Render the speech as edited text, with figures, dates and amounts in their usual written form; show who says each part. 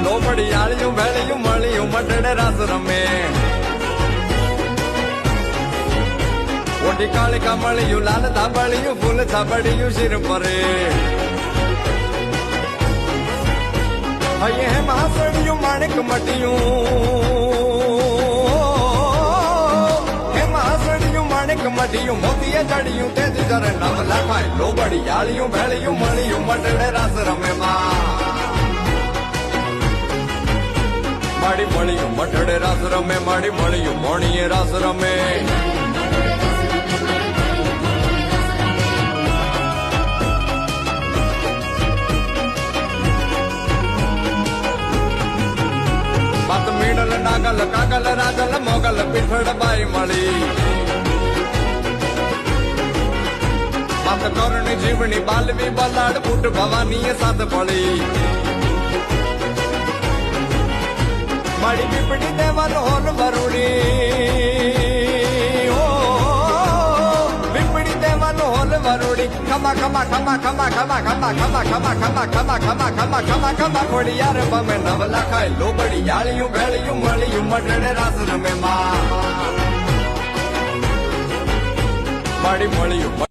Speaker 1: લોબડી આળિયું ભેળિયું મળ્યું મટડે રાસ રમે ઓટી કાળિકા મળ્યું લાલ ધાબળિયું ફૂલ છાબડિયું શિર પરે હૈયે હે મહાસડિયું માણેક મટિયું હે મહાસડિયું માણેક મટિયું મોતીએ જડિયું તેથી જરે નવ લાખાય લોબડી આળિયું ભેળિયું મળ્યું મટડે રાસ રમે માડી મળ્યું મટડે રાસ રમે માડી મળ્યું મોણીએ રાસ રમે બાત મીડલ નાગલ કાગલ રાજલ મોગલ પીઠડ બાઈ મળી બાત કરણી જીવણી બાલવી બલાડ બુટ ભવાની સાત પડી માડી પીપડી દેવાન હોલ વરુડી ઓ પીપડી દેવાન હોલ વરુડી ખમા ખમા ખમા ખમા ખમા ખમા ખમા ખમા ખમા ખમા ખમા ખમા ખમા ખમા ખોડી યાર બમે નવ લાખાય લોબડી યાળિયું ભેળિયું મળ્યું મટડે રાસ રમે માડી મળ્યું